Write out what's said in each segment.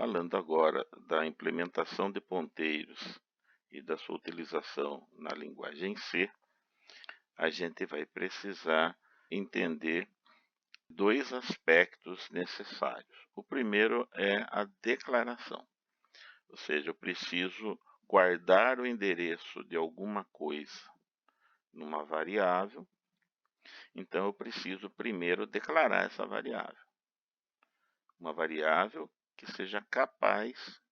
Falando agora da implementação de ponteiros e da sua utilização na linguagem C, a gente vai precisar entender dois aspectos necessários. O primeiro é a declaração, ou seja, eu preciso guardar o endereço de alguma coisa numa variável, então eu preciso primeiro declarar essa variável. Uma variável que seja capaz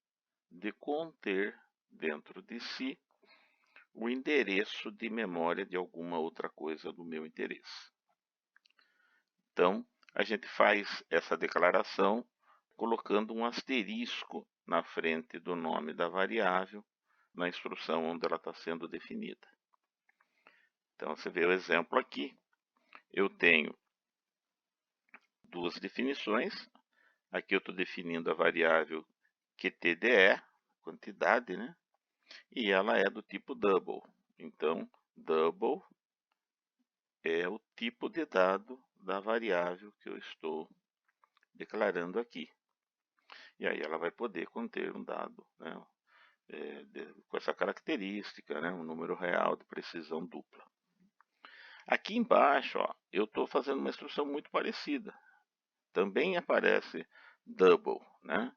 de conter dentro de si o endereço de memória de alguma outra coisa do meu interesse. Então, a gente faz essa declaração colocando um asterisco na frente do nome da variável na instrução onde ela está sendo definida. Então, você vê o exemplo aqui. Eu tenho duas definições. Aqui eu estou definindo a variável QTDE, quantidade, né? E ela é do tipo double. Então, double é o tipo de dado da variável que eu estou declarando aqui. E aí ela vai poder conter um dado, né, com essa característica, né, um número real de precisão dupla. Aqui embaixo, ó, eu estou fazendo uma instrução muito parecida. Também aparece double, né?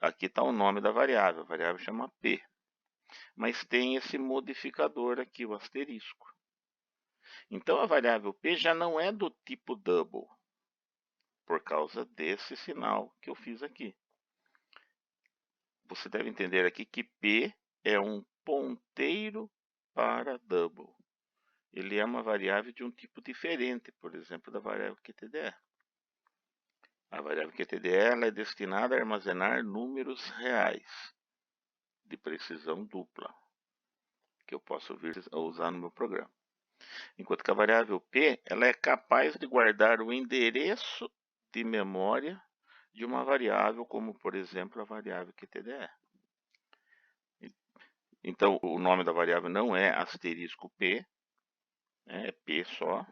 Aqui está o nome da variável, a variável chama P. Mas tem esse modificador aqui, o asterisco. Então a variável P já não é do tipo double, por causa desse sinal que eu fiz aqui. Você deve entender aqui que P é um ponteiro para double. Ele é uma variável de um tipo diferente, por exemplo, da variável QTDE. A variável QTDE ela é destinada a armazenar números reais de precisão dupla, que eu posso vir a usar no meu programa. Enquanto que a variável P ela é capaz de guardar o endereço de memória de uma variável, como por exemplo a variável QTDE. Então o nome da variável não é asterisco P, é P só,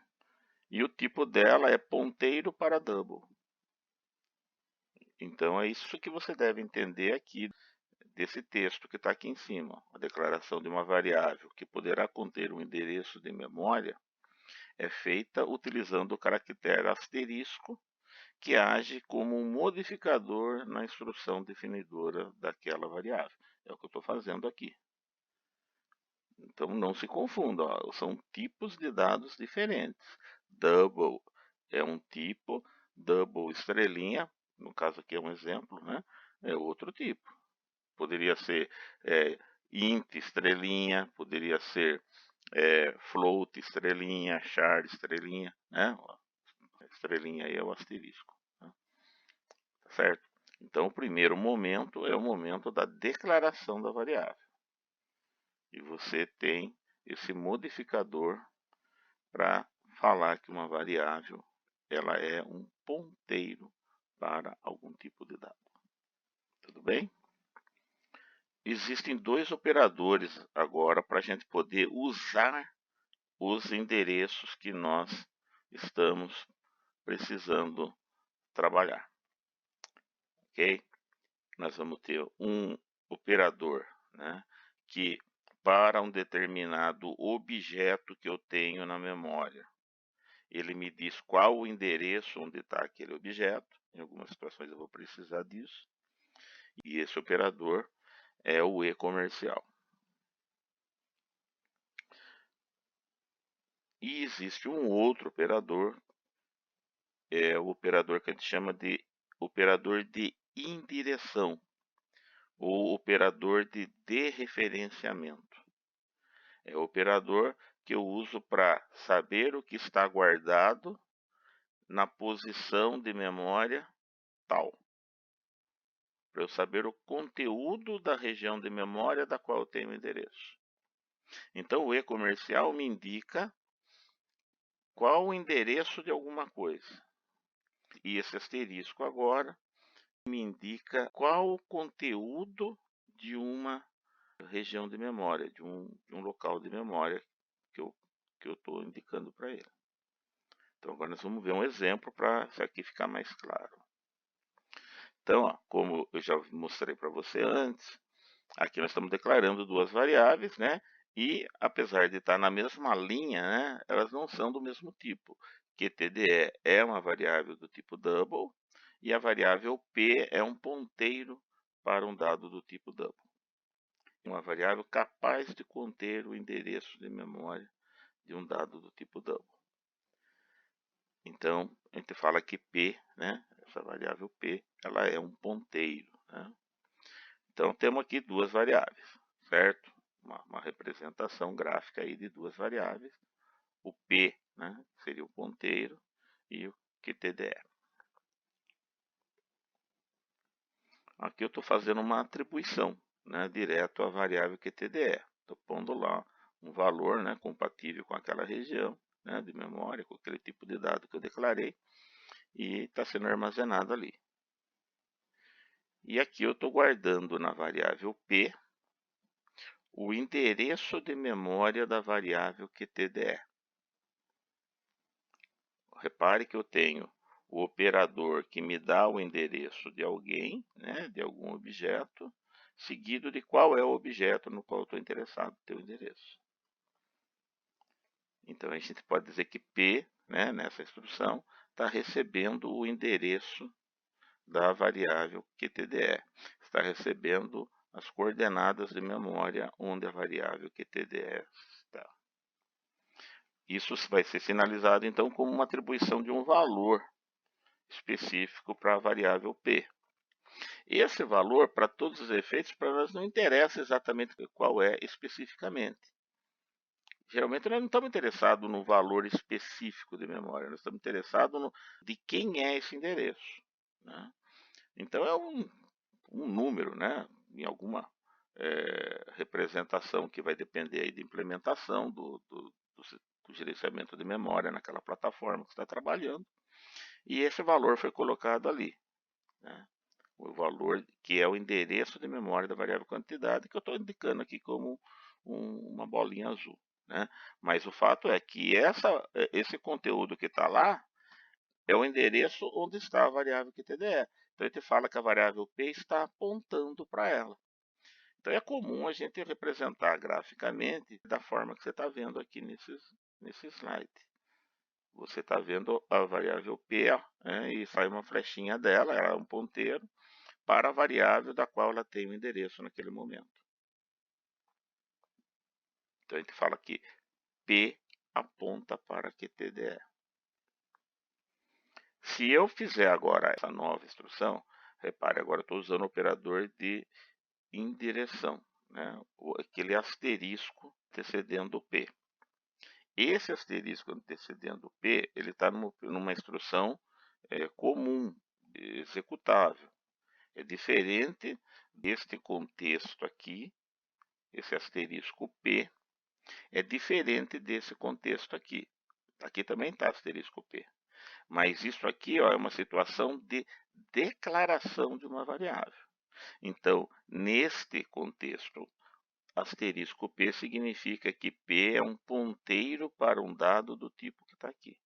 e o tipo dela é ponteiro para double. Então é isso que você deve entender aqui desse texto que está aqui em cima. A declaração de uma variável que poderá conter um endereço de memória é feita utilizando o caractere asterisco, que age como um modificador na instrução definidora daquela variável. É o que eu estou fazendo aqui. Então não se confunda, ó, são tipos de dados diferentes. Double é um tipo, double estrelinha, no caso aqui é um exemplo, né? É outro tipo. Poderia ser int estrelinha, poderia ser float estrelinha, char estrelinha, né? Estrelinha aí é o asterisco, né? Certo? Então o primeiro momento é o momento da declaração da variável. E você tem esse modificador para falar que uma variável ela é um ponteiro para algum tipo de dado. Tudo bem? Existem dois operadores agora para a gente poder usar os endereços que nós estamos precisando trabalhar. Ok? Nós vamos ter um operador, né, que para um determinado objeto que eu tenho na memória, ele me diz qual o endereço onde está aquele objeto. Em algumas situações eu vou precisar disso. E esse operador é o e-comercial. E existe um outro operador, é o operador que a gente chama de operador de indireção, ou operador de dereferenciamento. É o operador que eu uso para saber o que está guardado na posição de memória tal, para eu saber o conteúdo da região de memória da qual eu tenho o endereço. Então o e-comercial me indica qual o endereço de alguma coisa. E esse asterisco agora me indica qual o conteúdo de uma região de memória, de um local de memória que eu estou indicando para ele. Então agora nós vamos ver um exemplo para isso aqui ficar mais claro. Então, ó, como eu já mostrei para você antes, aqui nós estamos declarando duas variáveis, né? E apesar de estar na mesma linha, né, elas não são do mesmo tipo. QTDE é uma variável do tipo double e a variável P é um ponteiro para um dado do tipo double. Uma variável capaz de conter o endereço de memória de um dado do tipo double. Então, a gente fala que P, né, essa variável P, ela é um ponteiro, né? Então, temos aqui duas variáveis, certo? Uma representação gráfica aí de duas variáveis. O P, né, seria o ponteiro, e o QTDE. Aqui eu estou fazendo uma atribuição, né, direto à variável QTDE. Estou pondo lá um valor, né, compatível com aquela região, né, de memória, com aquele tipo de dado que eu declarei, e está sendo armazenado ali. E aqui eu estou guardando na variável P o endereço de memória da variável QTDE. Repare que eu tenho o operador que me dá o endereço de alguém, né, de algum objeto, seguido de qual é o objeto no qual eu estou interessado em ter o endereço. Então a gente pode dizer que P, né, nessa instrução, está recebendo o endereço da variável QTDE. Está recebendo as coordenadas de memória onde a variável QTDE está. Isso vai ser sinalizado então como uma atribuição de um valor específico para a variável P. Esse valor, para todos os efeitos, para nós não interessa exatamente qual é especificamente. Geralmente nós não estamos interessados no valor específico de memória, nós estamos interessados de quem é esse endereço, né? Então é um número, né, em alguma representação que vai depender aí da implementação do gerenciamento de memória naquela plataforma que está trabalhando. E esse valor foi colocado ali, né? O valor que é o endereço de memória da variável quantidade, que eu estou indicando aqui como uma bolinha azul, né? Mas o fato é que esse conteúdo que está lá é o endereço onde está a variável QTDE. Então a gente fala que a variável P está apontando para ela. Então é comum a gente representar graficamente da forma que você está vendo aqui nesse slide. Você está vendo a variável P, né, e sai uma flechinha dela, ela é um ponteiro, para a variável da qual ela tem o endereço naquele momento. Então a gente fala que P aponta para QTDE. Se eu fizer agora essa nova instrução, repare, agora eu estou usando o operador de indireção, né? Aquele asterisco antecedendo o P. Esse asterisco antecedendo o P, ele está numa instrução comum, executável. É diferente deste contexto aqui, esse asterisco P, é diferente desse contexto aqui. Aqui também está asterisco P. Mas isso aqui, ó, é uma situação de declaração de uma variável. Então, neste contexto, asterisco P significa que P é um ponteiro para um dado do tipo que está aqui,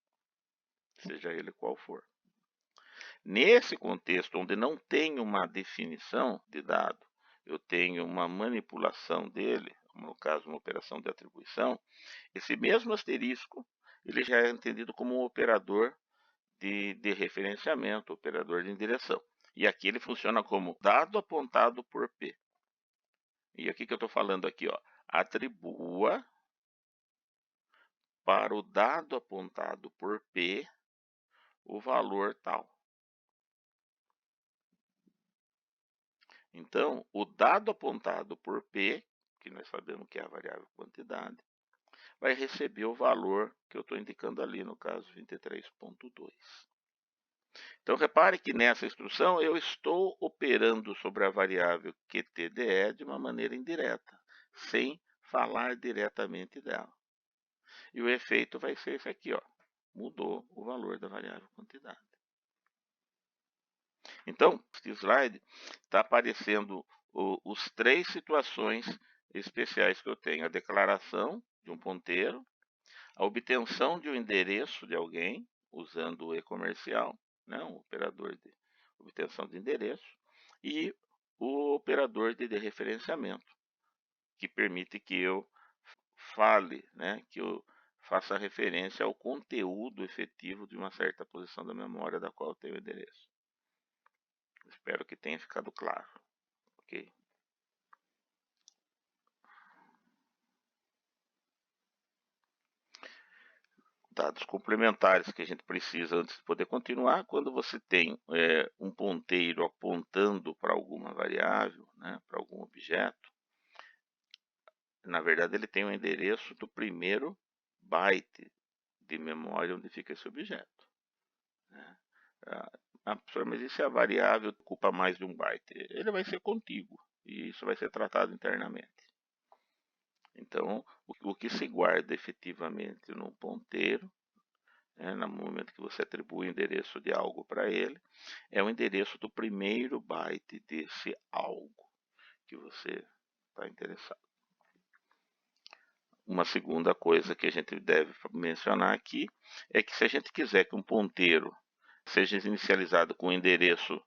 seja ele qual for. Nesse contexto, onde não tem uma definição de dado, eu tenho uma manipulação dele, no caso uma operação de atribuição, esse mesmo asterisco ele já é entendido como um operador de referenciamento, operador de indireção. E aqui ele funciona como dado apontado por P. E aqui que eu estou falando aqui, ó, atribua para o dado apontado por P o valor tal. Então, o dado apontado por P, que nós sabemos que é a variável quantidade, vai receber o valor que eu estou indicando ali, no caso 23.2. Então, repare que nessa instrução eu estou operando sobre a variável QTDE de uma maneira indireta, sem falar diretamente dela. E o efeito vai ser esse aqui, ó, mudou o valor da variável quantidade. Então, este slide está aparecendo os três situações especiais que eu tenho: a declaração de um ponteiro, a obtenção de um endereço de alguém usando o e-comercial, né, um operador de obtenção de endereço, e o operador de referenciamento, que permite que eu fale, né, que eu faça referência ao conteúdo efetivo de uma certa posição da memória da qual eu tenho o endereço. Espero que tenha ficado claro, ok? Dados complementares que a gente precisa antes de poder continuar, quando você tem um ponteiro apontando para alguma variável, né, para algum objeto, na verdade ele tem o endereço do primeiro byte de memória onde fica esse objeto, né? Professor, mas e se a variável ocupa mais de um byte? Ele vai ser contíguo e isso vai ser tratado internamente. Então, o que se guarda efetivamente no ponteiro, no momento que você atribui o endereço de algo para ele, é o endereço do primeiro byte desse algo que você está interessado. Uma segunda coisa que a gente deve mencionar aqui é que se a gente quiser que um ponteiro seja inicializado com um endereço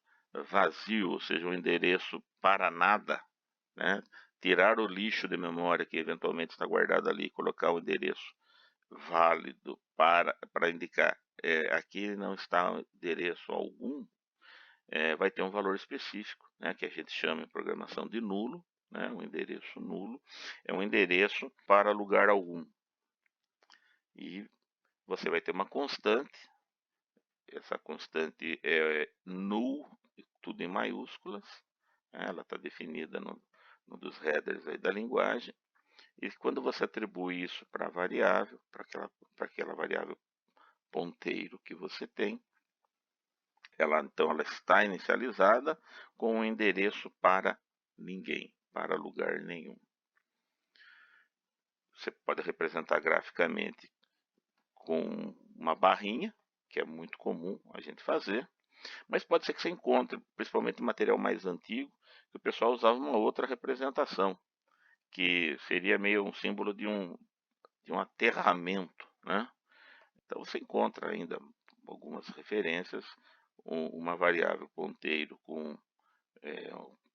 vazio, ou seja, um endereço para nada, né? Tirar o lixo de memória que eventualmente está guardado ali e colocar o endereço válido para indicar aqui não está endereço algum, vai ter um valor específico, né, que a gente chama em programação de nulo, né, um endereço nulo, é um endereço para lugar algum. E você vai ter uma constante, essa constante é null, tudo em maiúsculas, né, ela está definida no dos headers aí da linguagem, e quando você atribui isso para a variável, para aquela variável ponteiro que você tem, então ela está inicializada com um endereço para ninguém, para lugar nenhum. Você pode representar graficamente com uma barrinha, que é muito comum a gente fazer, mas pode ser que você encontre, principalmente em material mais antigo, que o pessoal usava uma outra representação, que seria meio um símbolo de um aterramento, né? Então você encontra ainda algumas referências, uma variável ponteiro com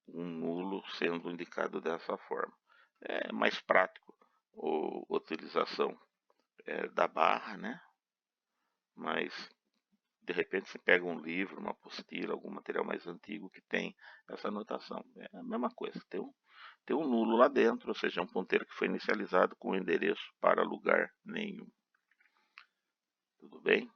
um nulo sendo indicado dessa forma. É mais prático a utilização da barra, né? Mas de repente você pega um livro, uma apostila, algum material mais antigo que tem essa anotação. É a mesma coisa, tem um nulo lá dentro, ou seja, um ponteiro que foi inicializado com o endereço para lugar nenhum. Tudo bem?